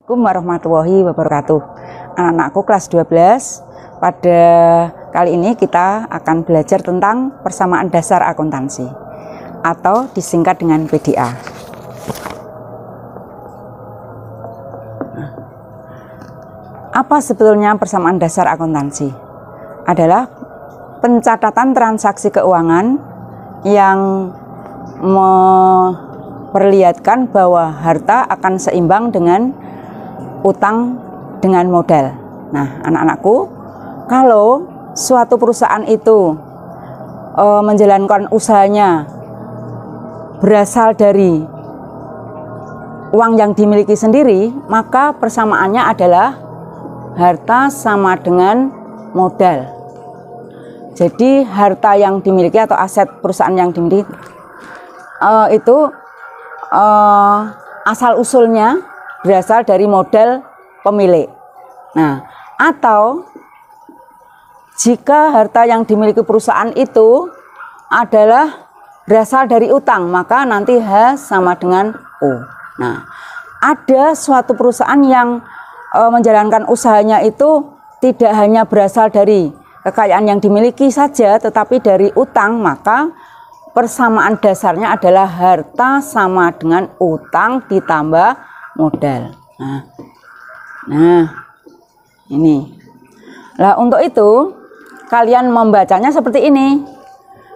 Assalamualaikum warahmatullahi wabarakatuh. Anak-anakku kelas 12, pada kali ini kita akan belajar tentang persamaan dasar akuntansi atau disingkat dengan PDA. Apa sebetulnya persamaan dasar akuntansi? Adalah pencatatan transaksi keuangan yang memperlihatkan bahwa harta akan seimbang dengan utang dengan modal. Nah, anak-anakku, kalau suatu perusahaan itu menjalankan usahanya berasal dari uang yang dimiliki sendiri, maka persamaannya adalah harta sama dengan modal. Jadi harta yang dimiliki atau aset perusahaan yang dimiliki itu asal usulnya berasal dari modal pemilik. Nah, atau jika harta yang dimiliki perusahaan itu adalah berasal dari utang, maka nanti H sama dengan O. Nah, ada suatu perusahaan yang menjalankan usahanya itu tidak hanya berasal dari kekayaan yang dimiliki saja, tetapi dari utang, maka persamaan dasarnya adalah harta sama dengan utang ditambah modal. Nah, ini. Nah, untuk itu kalian membacanya seperti ini.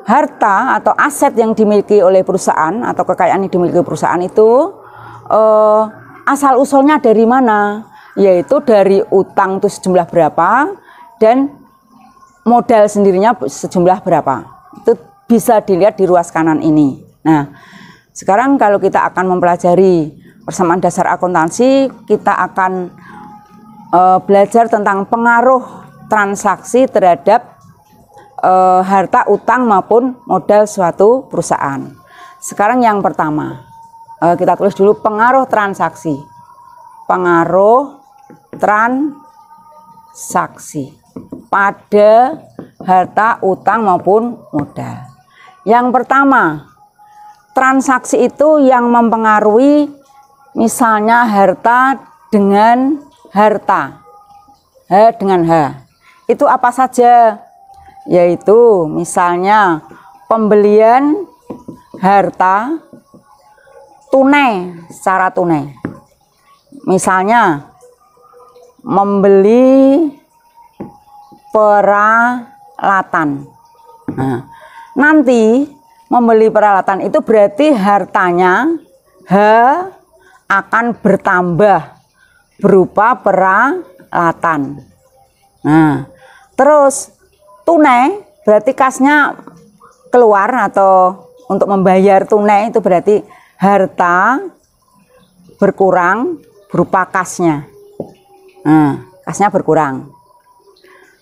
Harta atau aset yang dimiliki oleh perusahaan atau kekayaan yang dimiliki perusahaan itu asal usulnya dari mana? Yaitu dari utang itu sejumlah berapa dan modal sendirinya sejumlah berapa. Itu bisa dilihat di ruas kanan ini. Nah, sekarang kalau kita akan mempelajari persamaan dasar akuntansi, kita akan belajar tentang pengaruh transaksi terhadap harta utang maupun modal suatu perusahaan. Sekarang yang pertama, kita tulis dulu pengaruh transaksi. Pengaruh transaksi pada harta utang maupun modal. Yang pertama, transaksi itu yang mempengaruhi misalnya harta dengan harta, H dengan H. Itu apa saja? Yaitu misalnya pembelian harta tunai, secara tunai. Misalnya membeli peralatan. Nah, nanti membeli peralatan itu berarti hartanya H akan bertambah berupa peralatan. Nah, terus tunai berarti kasnya keluar atau untuk membayar tunai itu berarti harta berkurang berupa kasnya. Nah, kasnya berkurang.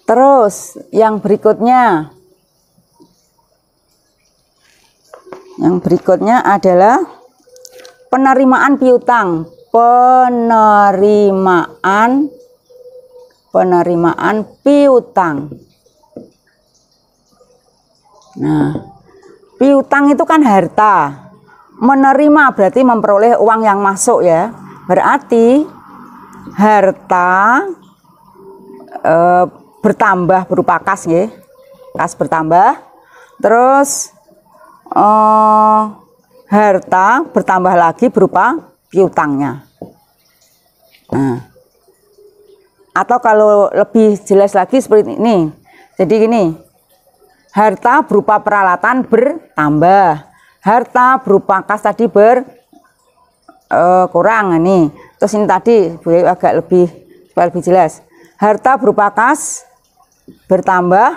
Terus yang berikutnya adalah penerimaan piutang. Penerimaan piutang. Nah, piutang itu kan harta. Menerima berarti memperoleh uang yang masuk ya. Berarti harta bertambah berupa kas ya. Kas bertambah. Terus harta bertambah lagi berupa piutangnya. Nah, atau kalau lebih jelas lagi seperti ini. Jadi gini, harta berupa peralatan bertambah, harta berupa kas tadi berkurang. Nih, terus ini tadi boleh agak lebih supaya lebih jelas. Harta berupa kas bertambah,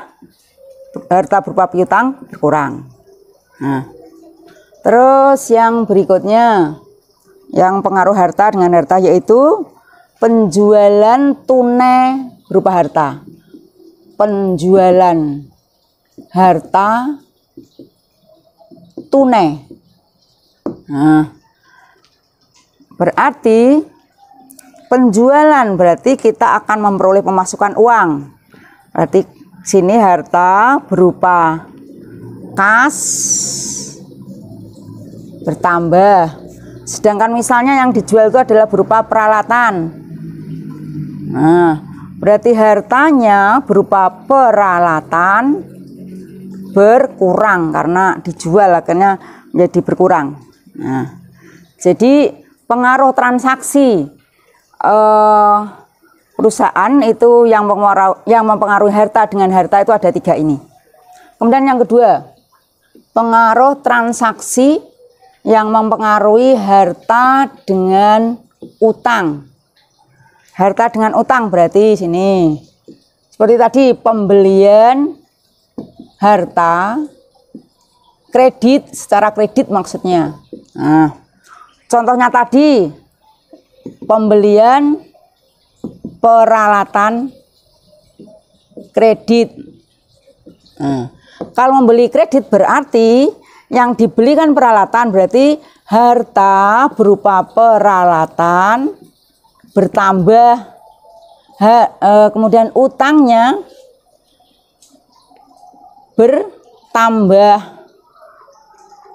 harta berupa piutang berkurang. Nah, terus yang berikutnya, yang pengaruh harta dengan harta yaitu penjualan tunai berupa harta. Penjualan harta tunai. Nah, berarti penjualan berarti kita akan memperoleh pemasukan uang. Berarti sini harta berupa kas bertambah, Sedangkan misalnya yang dijual itu adalah berupa peralatan. Nah, berarti hartanya berupa peralatan berkurang karena dijual, akhirnya menjadi berkurang. Nah, jadi pengaruh transaksi perusahaan itu yang mempengaruhi harta dengan harta itu ada 3 ini. Kemudian yang kedua, pengaruh transaksi yang mempengaruhi harta dengan utang. Harta dengan utang berarti sini. Seperti tadi pembelian harta kredit, secara kredit maksudnya. Nah, contohnya tadi pembelian peralatan kredit. Nah, kalau membeli kredit berarti yang dibelikan peralatan, berarti harta berupa peralatan bertambah, kemudian utangnya bertambah.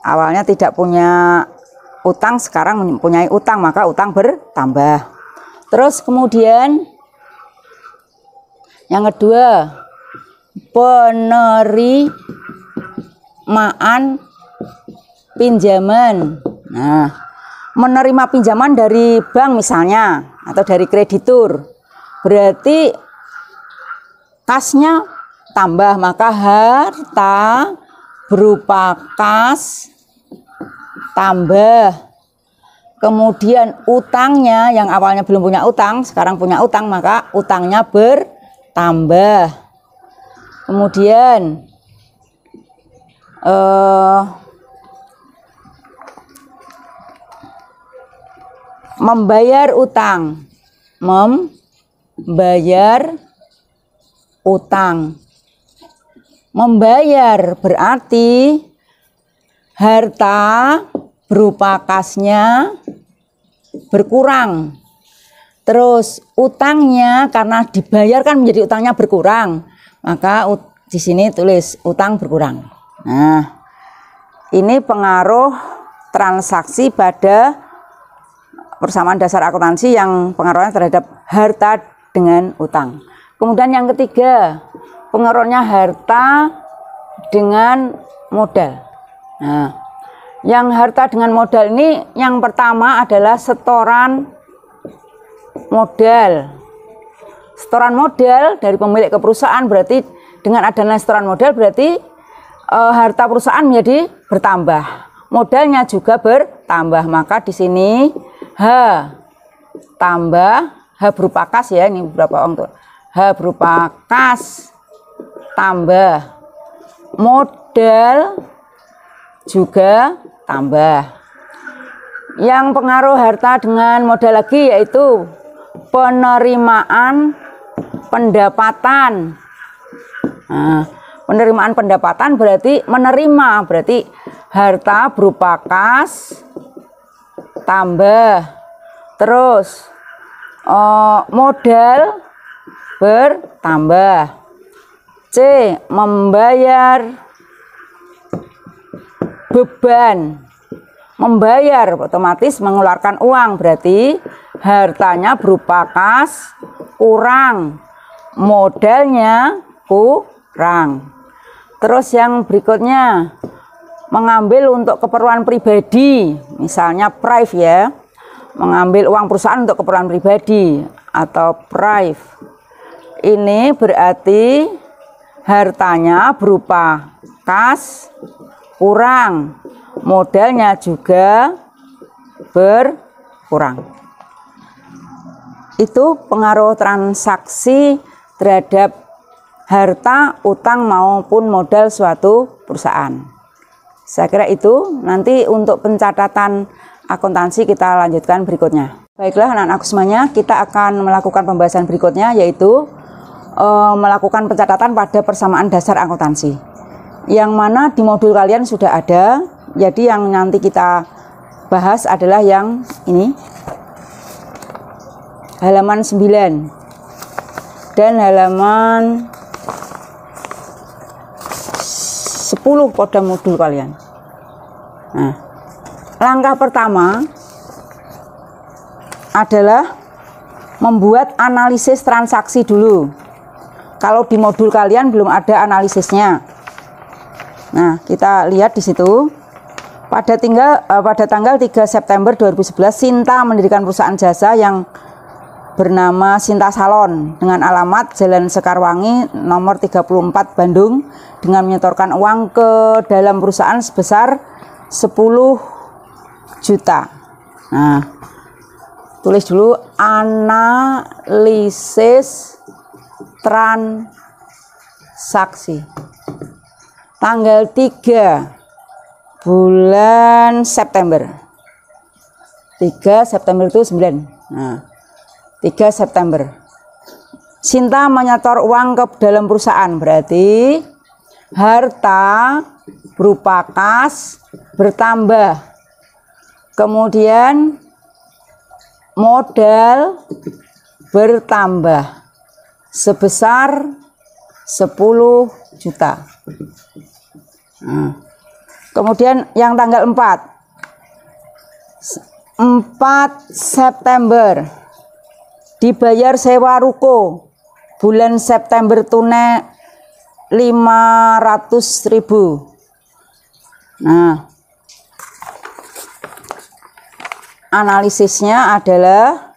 Awalnya tidak punya utang, sekarang mempunyai utang, maka utang bertambah. Terus kemudian yang kedua, penerimaan pinjaman. Nah, menerima pinjaman dari bank misalnya atau dari kreditur, berarti kasnya tambah, maka harta berupa kas tambah. Kemudian utangnya yang awalnya belum punya utang, sekarang punya utang, maka utangnya bertambah. Kemudian membayar utang. Membayar utang. Membayar berarti harta berupa kasnya berkurang. Terus utangnya karena dibayarkan menjadi utangnya berkurang, maka di sini tulis utang berkurang. Nah, ini pengaruh transaksi pada persamaan dasar akuntansi yang pengaruhnya terhadap harta dengan utang. Kemudian yang ketiga, pengaruhnya harta dengan modal. Nah, yang harta dengan modal ini yang pertama adalah setoran modal. Setoran modal dari pemilik ke perusahaan, berarti dengan adanya setoran modal berarti harta perusahaan menjadi bertambah. Modalnya juga bertambah, maka di sini H tambah, H berupa kas ya, ini beberapa orang tuh. H berupa kas tambah, modal juga tambah. Yang pengaruh harta dengan modal lagi yaitu penerimaan pendapatan. Nah, penerimaan pendapatan berarti menerima, berarti harta berupa kas tambah, terus modal bertambah. C, membayar beban. Membayar otomatis mengeluarkan uang, berarti hartanya berupa kas kurang, modalnya kurang. Terus yang berikutnya, mengambil untuk keperluan pribadi, misalnya prive ya, mengambil uang perusahaan untuk keperluan pribadi atau prive. Ini berarti hartanya berupa kas kurang, modalnya juga berkurang. Itu pengaruh transaksi terhadap harta, utang maupun modal suatu perusahaan. Saya kira itu. Nanti untuk pencatatan akuntansi kita lanjutkan berikutnya. Baiklah anak-anakku semuanya, kita akan melakukan pembahasan berikutnya, yaitu melakukan pencatatan pada persamaan dasar akuntansi, yang mana di modul kalian sudah ada. Jadi yang nanti kita bahas adalah yang ini, halaman 9 dan halaman 10 pada modul kalian. Nah, langkah pertama adalah membuat analisis transaksi dulu. Kalau di modul kalian belum ada analisisnya. Nah, kita lihat di situ. Pada tanggal 3 September 2011, Sinta mendirikan perusahaan jasa yang bernama Sinta Salon dengan alamat Jalan Sekarwangi nomor 34 Bandung dengan menyetorkan uang ke dalam perusahaan sebesar 10 juta. Nah, tulis dulu analisis transaksi. Tanggal 3 bulan September. 3 September itu 9. Nah, 3 September. Sinta menyetor uang ke dalam perusahaan, berarti harta berupa kas bertambah. Kemudian modal bertambah sebesar 10 juta. Nah, kemudian yang tanggal 4 September dibayar sewa ruko bulan September tunai 500.000. Nah, analisisnya adalah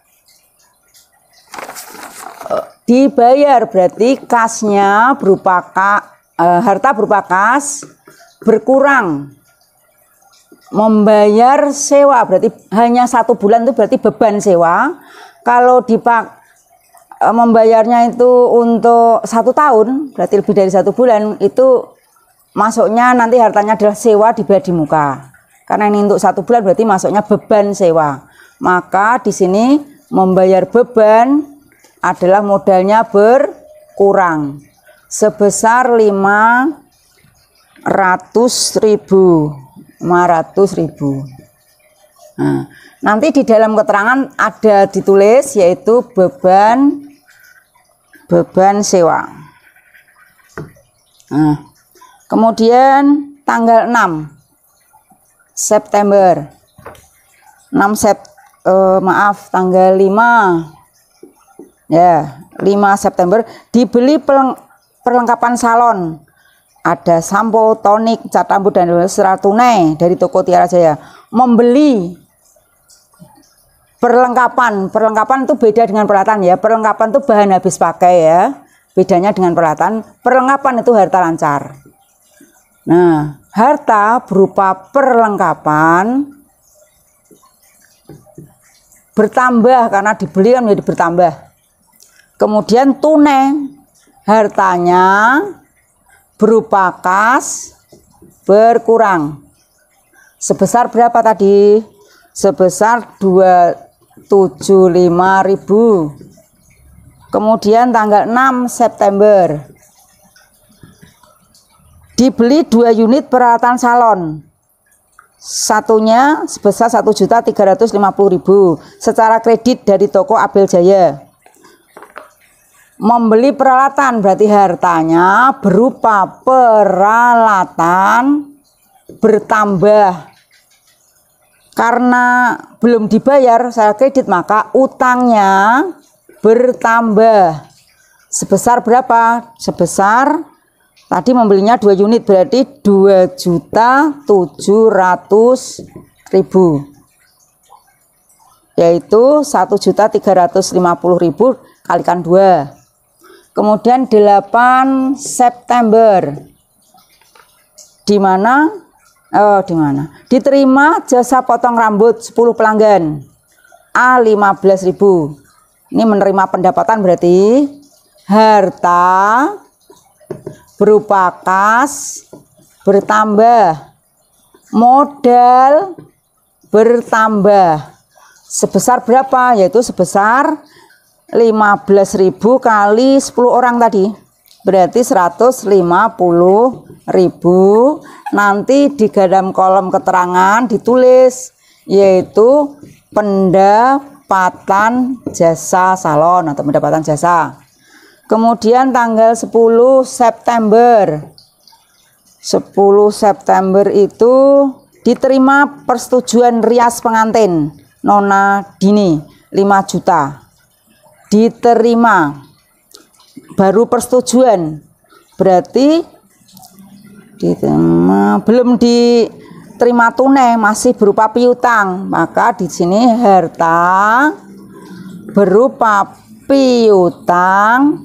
dibayar, berarti kasnya berupa harta berupa kas berkurang. Membayar sewa berarti hanya 1 bulan, itu berarti beban sewa. Kalau membayarnya itu untuk 1 tahun, berarti lebih dari 1 bulan, itu masuknya nanti hartanya adalah sewa dibayar di muka. Karena ini untuk 1 bulan berarti masuknya beban sewa. Maka di sini membayar beban adalah modalnya berkurang sebesar 500.000. Nah, nanti di dalam keterangan ada ditulis yaitu beban sewa. Nah, kemudian tanggal 6 September. Tanggal 5. Ya, 5 September dibeli perlengkapan salon. Ada sampo, tonik, cat rambut dan secara tunai dari toko Tiara Jaya. Membeli perlengkapan itu beda dengan peralatan ya. Perlengkapan itu bahan habis pakai ya. Bedanya dengan peralatan. Perlengkapan itu harta lancar. Nah, harta berupa perlengkapan bertambah karena dibeli kan menjadi bertambah. Kemudian tunai, hartanya berupa kas berkurang. Sebesar berapa tadi? Sebesar 275.000. Kemudian tanggal 6 September dibeli 2 unit peralatan salon. Satunya sebesar 1.350.000 secara kredit dari toko Abel Jaya. Membeli peralatan berarti hartanya berupa peralatan bertambah. Karena belum dibayar secara kredit maka utangnya bertambah. Sebesar berapa? Sebesar tadi membelinya 2 unit berarti 2.700.000. Yaitu 1.350.000 kalikan 2. Kemudian 8 September diterima jasa potong rambut 10 pelanggan A15.000. Ini menerima pendapatan berarti harta berupa kas bertambah, modal bertambah. Sebesar berapa? Yaitu sebesar 15.000 kali 10 orang tadi. Berarti 150.000. Nanti di dalam kolom keterangan ditulis yaitu pendapatan jasa salon atau pendapatan jasa. Kemudian tanggal 10 September. 10 September itu diterima persetujuan rias pengantin Nona Dini 5 juta. Diterima. Baru persetujuan. Berarti diterima, belum diterima tunai, masih berupa piutang. Maka di sini harta berupa piutang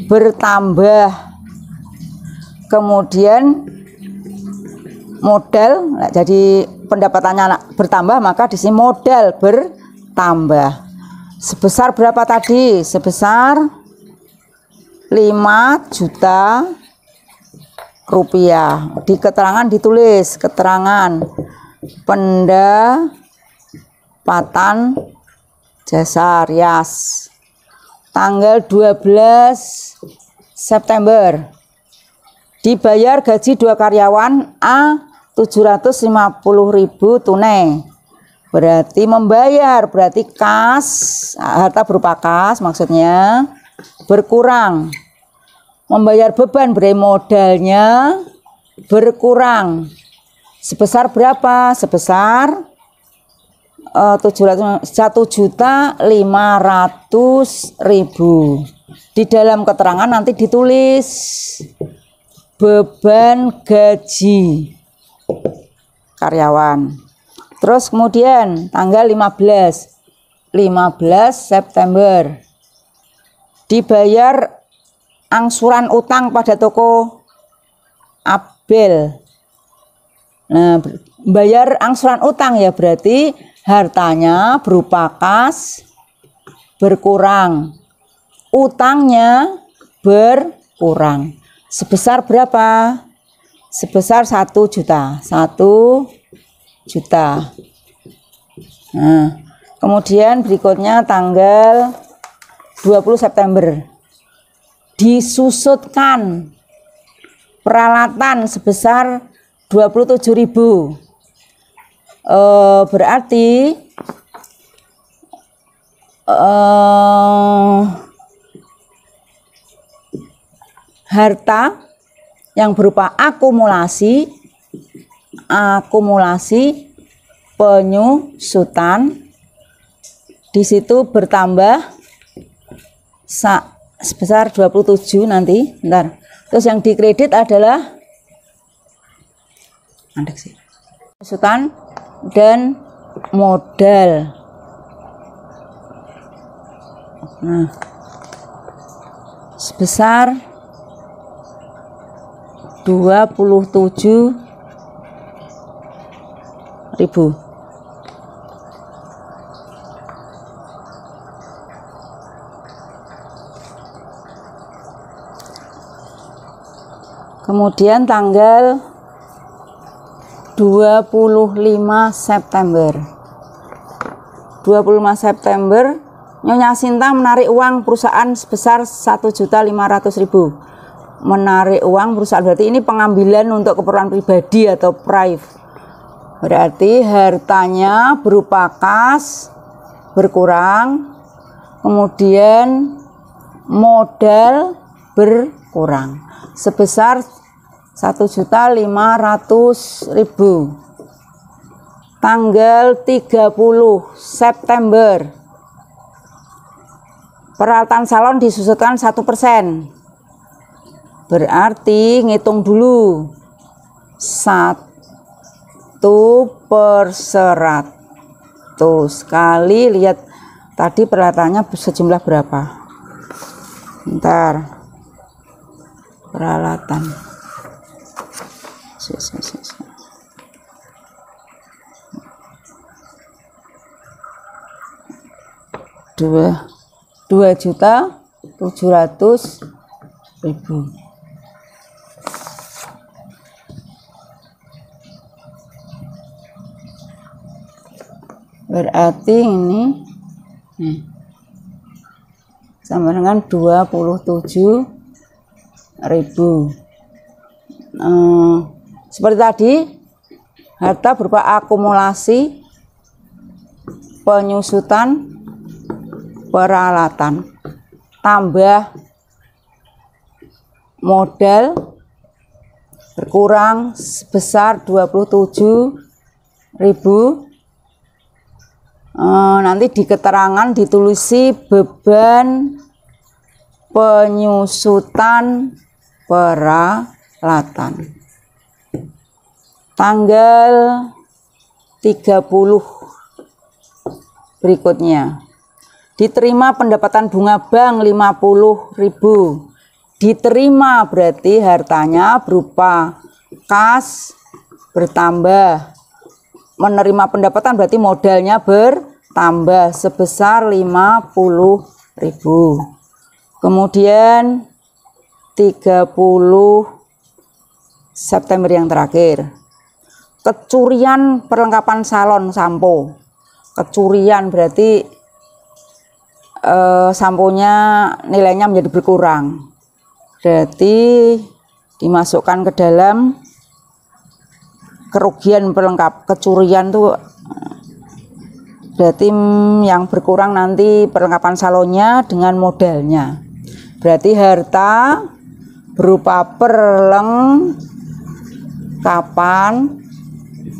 bertambah. Kemudian modal, jadi pendapatannya bertambah, maka di sini modal bertambah. Sebesar berapa tadi? Sebesar 5 juta rupiah. Di keterangan ditulis keterangan pendapatan jasa rias tanggal 12 September. Dibayar gaji 2 karyawan A 750.000 tunai. Berarti membayar, berarti kas, harta berupa kas maksudnya berkurang. Membayar beban berarti modalnya berkurang. Sebesar berapa? Sebesar 1.500.000. Di dalam keterangan nanti ditulis beban gaji karyawan. Terus kemudian tanggal 15 September dibayar angsuran utang pada toko Abel. Nah, bayar angsuran utang ya berarti hartanya berupa kas berkurang, utangnya berkurang. Sebesar berapa? Sebesar 1 juta. 1 juta. Nah, kemudian berikutnya tanggal 20 September disusutkan peralatan sebesar 27.000. Berarti harta yang berupa akumulasi penyusutan di situ bertambah sebesar 27 nanti. Bentar. Terus yang dikredit adalah penyusutan dan modal. Nah, sebesar 27.000. Kemudian tanggal 25 September. 25 September Nyonya Sinta menarik uang perusahaan sebesar 1.500.000. Menarik uang perusahaan berarti ini pengambilan untuk keperluan pribadi atau private. Berarti hartanya berupa kas berkurang, kemudian modal berkurang sebesar 1.500.000. Tanggal 30 September peralatan salon disusutkan 1%. Berarti ngitung dulu 1/100 kali, lihat tadi peralatannya sejumlah berapa. Bentar, peralatan 2.700.000. Berarti ini sama dengan 27.000. Seperti tadi, harta berupa akumulasi penyusutan peralatan tambah modal berkurang sebesar 27.000. Nanti di keterangan ditulisi beban penyusutan peralatan. Tanggal 30 berikutnya. Diterima pendapatan bunga bank 50.000. Diterima berarti hartanya berupa kas bertambah. Menerima pendapatan berarti modalnya bertambah sebesar 50.000. Kemudian 30 September yang terakhir. Kecurian perlengkapan salon sampo. Kecurian berarti samponya nilainya menjadi berkurang. Berarti dimasukkan ke dalam kerugian pelengkap. Kecurian tuh berarti yang berkurang nanti perlengkapan salonnya dengan modalnya. Berarti harta berupa perlengkapan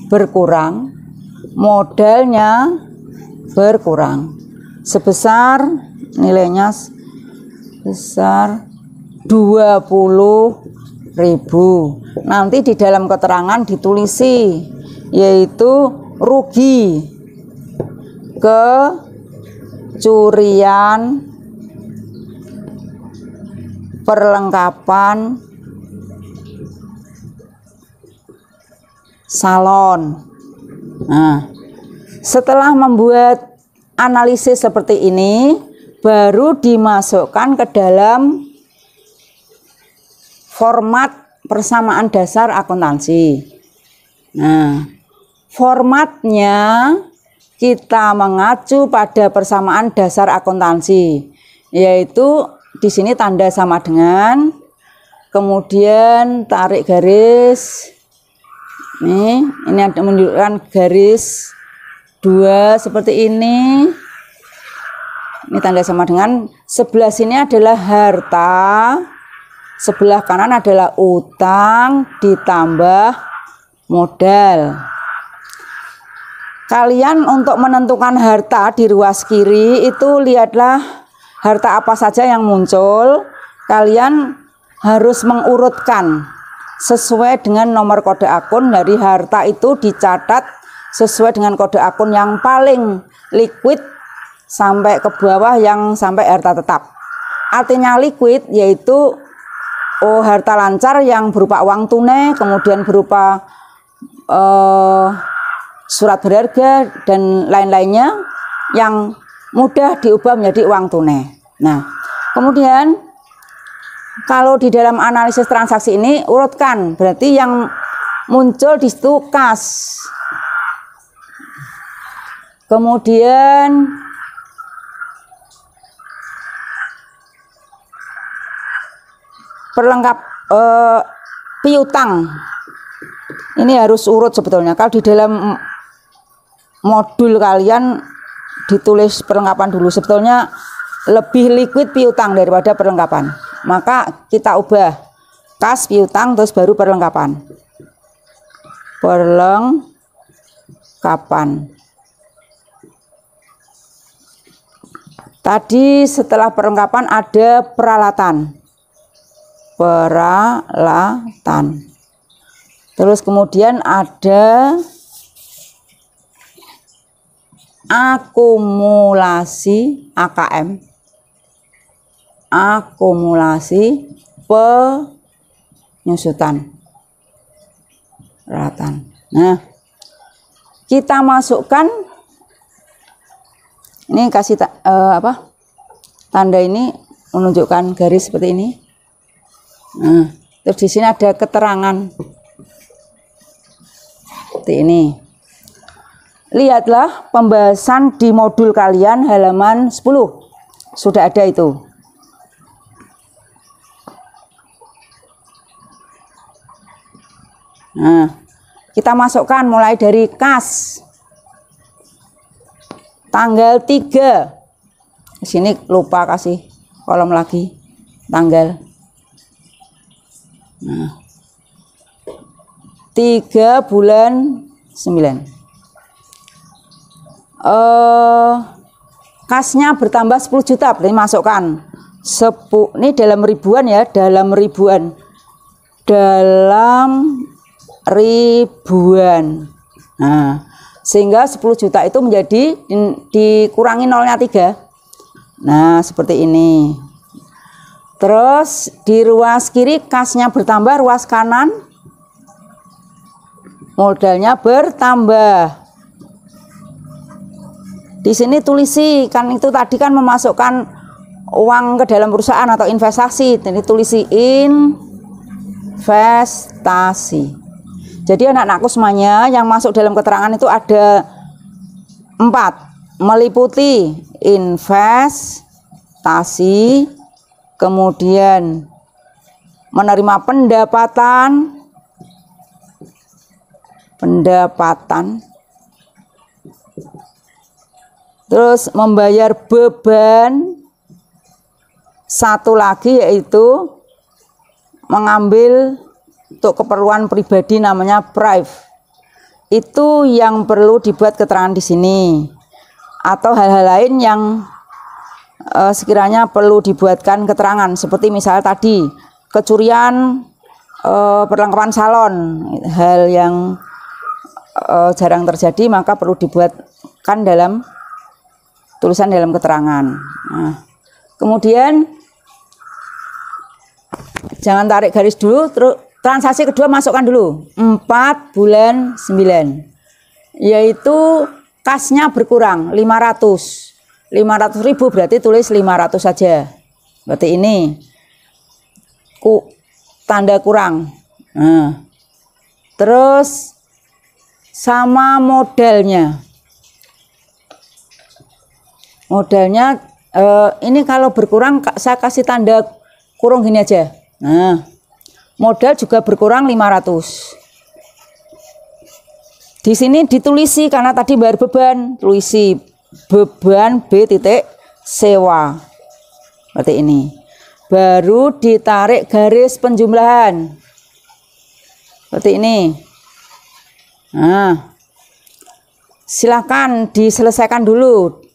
berkurang, modalnya berkurang sebesar nilainya sebesar 20.000. Nanti di dalam keterangan ditulisi yaitu rugi kecurian perlengkapan salon. Nah, setelah membuat analisis seperti ini, baru dimasukkan ke dalam format persamaan dasar akuntansi. Nah, formatnya kita mengacu pada persamaan dasar akuntansi, yaitu di sini tanda sama dengan, kemudian tarik garis. Ini ada menunjukkan garis 2 seperti ini. Ini tanda sama dengan. Sebelah sini adalah harta, sebelah kanan adalah utang ditambah modal. Kalian untuk menentukan harta di ruas kiri itu lihatlah harta apa saja yang muncul. Kalian harus mengurutkan sesuai dengan nomor kode akun. Dari harta itu dicatat sesuai dengan kode akun yang paling liquid sampai ke bawah yang sampai harta tetap. Artinya liquid yaitu harta lancar yang berupa uang tunai, kemudian berupa surat berharga dan lain-lainnya yang mudah diubah menjadi uang tunai. Nah, kemudian kalau di dalam analisis transaksi ini urutkan, berarti yang muncul di situ kas. Kemudian perlengkap piutang. Ini harus urut sebetulnya. Kalau di dalam modul kalian ditulis perlengkapan dulu, sebetulnya lebih liquid piutang daripada perlengkapan. Maka kita ubah kas piutang terus baru perlengkapan. Perlengkapan. Tadi setelah perlengkapan ada peralatan. Peralatan. Terus kemudian ada akumulasi AKM. Akumulasi penyusutan peralatan. Nah, kita masukkan ini, kasih tanda ini menunjukkan garis seperti ini. Nah, terus di sini ada keterangan seperti ini. Lihatlah pembahasan di modul kalian halaman 10. Sudah ada itu. Nah, kita masukkan mulai dari kas. Tanggal 3. Di sini lupa kasih kolom lagi tanggal. Nah, 3 bulan 9. kasnya bertambah 10 juta, berarti masukkan ini dalam ribuan ya, dalam ribuan. Nah, sehingga 10 juta itu menjadi dikurangi nolnya 3. Nah, seperti ini. Terus di ruas kiri kasnya bertambah, ruas kanan modalnya bertambah. Di sini tulisi, kan itu tadi kan memasukkan uang ke dalam perusahaan atau investasi. Jadi tulisi investasi. Jadi anak-anakku semuanya yang masuk dalam keterangan itu ada 4, meliputi investasi, kemudian menerima pendapatan, terus membayar beban, satu lagi yaitu mengambil untuk keperluan pribadi namanya prive. Itu yang perlu dibuat keterangan di sini, atau hal-hal lain yang sekiranya perlu dibuatkan keterangan, seperti misalnya tadi kecurian perlengkapan salon, hal yang jarang terjadi, maka perlu dibuatkan dalam tulisan dalam keterangan. Nah, kemudian jangan tarik garis dulu, terus transaksi kedua masukkan dulu 4 bulan 9, yaitu kasnya berkurang 500.000, berarti tulis 500 saja. Berarti ini tanda kurang. Nah, terus sama modalnya. Ini kalau berkurang saya kasih tanda kurung gini aja. Nah, modal juga berkurang 500. Di sini ditulisi karena tadi bayar beban, tulisi beban B titik sewa. Berarti ini. Baru ditarik garis penjumlahan. Seperti ini. Nah, silakan diselesaikan dulu.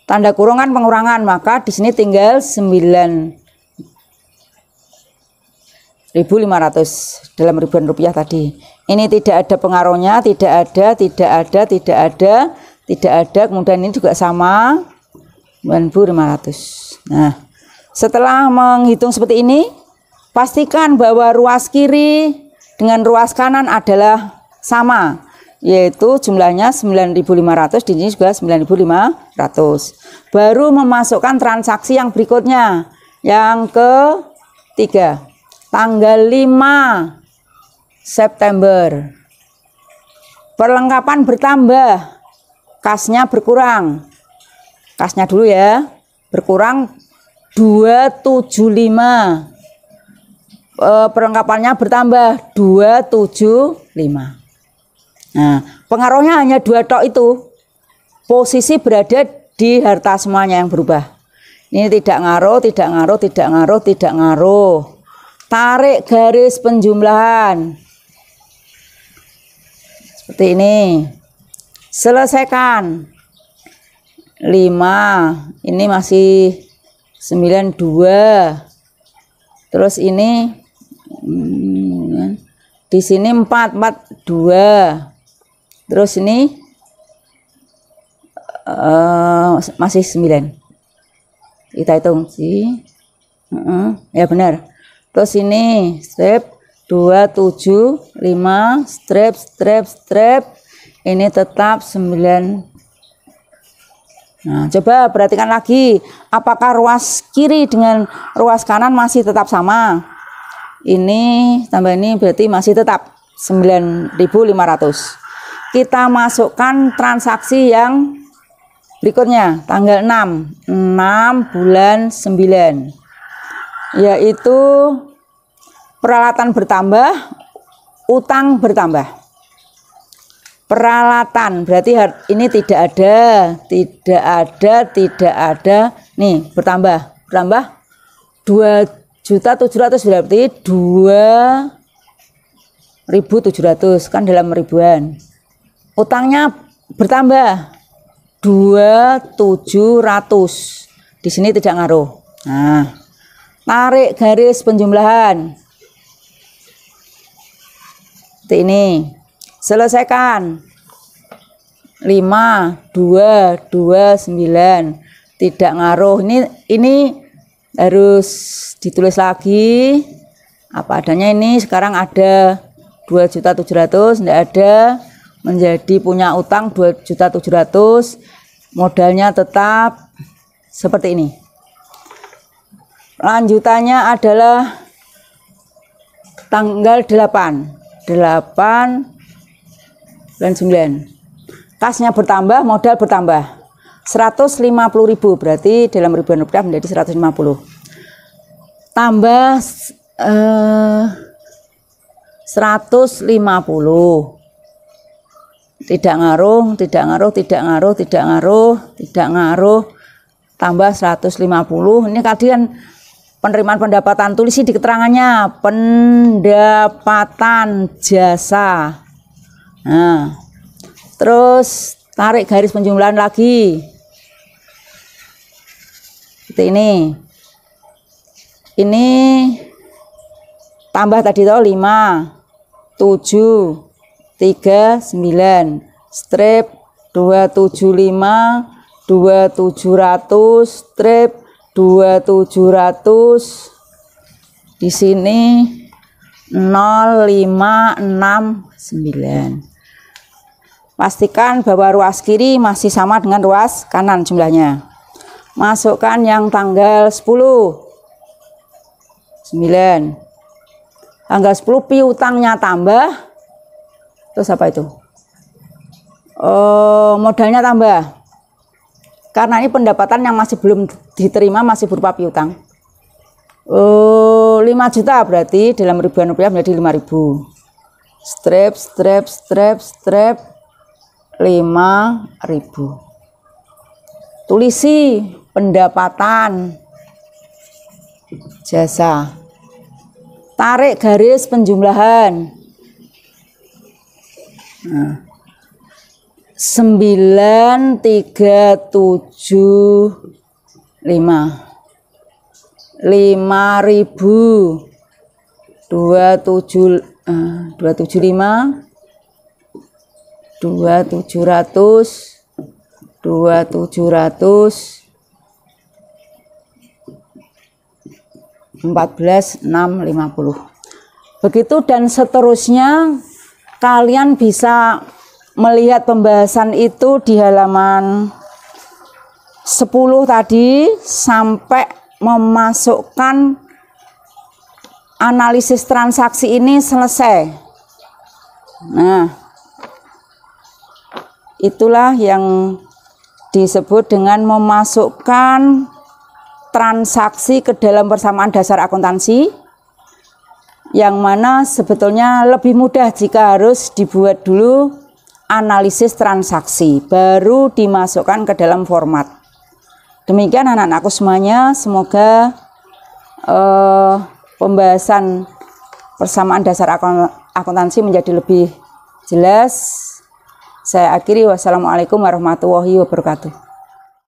Tanda kurung kan pengurangan, maka di sini tinggal 9.500 dalam ribuan rupiah tadi. Ini tidak ada pengaruhnya, tidak ada. Kemudian ini juga sama 9.500. Nah, setelah menghitung seperti ini, pastikan bahwa ruas kiri dengan ruas kanan adalah sama, yaitu jumlahnya 9.500, di sini juga 9.500. Baru memasukkan transaksi yang berikutnya, yang ketiga, tanggal 5 September. Perlengkapan bertambah, kasnya berkurang. Kasnya dulu ya, berkurang 275. Perlengkapannya bertambah 275. Nah, pengaruhnya hanya 2 tok itu. Posisi berada di harta semuanya yang berubah. Ini tidak ngaruh. Tarik garis penjumlahan. Seperti ini. Selesaikan. 5. Ini masih 92. Terus ini di sini 442. Terus ini masih 9. Kita hitung sih. Ya benar. Terus ini strip 275, strip. Ini tetap 9. Nah, coba perhatikan lagi, apakah ruas kiri dengan ruas kanan masih tetap sama? Ini tambah ini berarti masih tetap 9.500. Kita masukkan transaksi yang berikutnya, tanggal 6 bulan 9, yaitu peralatan bertambah, utang bertambah. Peralatan berarti ini tidak ada. Nih bertambah 2.700, berarti 2.700 kan dalam ribuan. Utangnya bertambah 2.700. Di sini tidak ngaruh. Nah, tarik garis penjumlahan. Seperti ini. Selesaikan. 5, 2, 2, 9. Tidak ngaruh. Ini harus ditulis lagi. Apa adanya ini sekarang ada 2.700.000, tidak ada. Menjadi punya utang 2.700.000, modalnya tetap seperti ini. Lanjutannya adalah tanggal 8 dan 9. Kasnya bertambah, modal bertambah 150.000, berarti dalam ribuan rupiah menjadi 150. Tambah 150. Tidak ngaruh, tidak ngaruh, tidak ngaruh, tidak ngaruh, tidak ngaruh. Tambah 150. Ini kalian penerimaan pendapatan, tulisi di keterangannya pendapatan jasa. Nah, terus tarik garis penjumlahan lagi. Seperti ini. Ini tambah tadi toh 5, 7, 3, 9, strip 275, 2.700, strip 2.700. Di sini 0,569. Pastikan bahwa ruas kiri masih sama dengan ruas kanan jumlahnya. Masukkan yang tanggal 10. 9. Tanggal 10 piutangnya tambah. Terus apa itu? Modalnya tambah. Karena ini pendapatan yang masih belum diterima, masih berupa piutang. 5 juta, berarti dalam ribuan rupiah menjadi 5.000. Strip, strip, strip, strip 5.000. Tulisi pendapatan jasa. Tarik garis penjumlahan. Nah, 9.375. 5.000. 275, 2.700, 2.700, 14.650. Begitu dan seterusnya. Kalian bisa melihat pembahasan itu di halaman 10 tadi sampai memasukkan analisis transaksi ini selesai. Nah, itulah yang disebut dengan memasukkan transaksi ke dalam persamaan dasar akuntansi, yang mana sebetulnya lebih mudah jika harus dibuat dulu analisis transaksi baru dimasukkan ke dalam format. Demikian anak-anakku semuanya, semoga pembahasan persamaan dasar akuntansi menjadi lebih jelas. Saya akhiri, wassalamualaikum warahmatullahi wabarakatuh.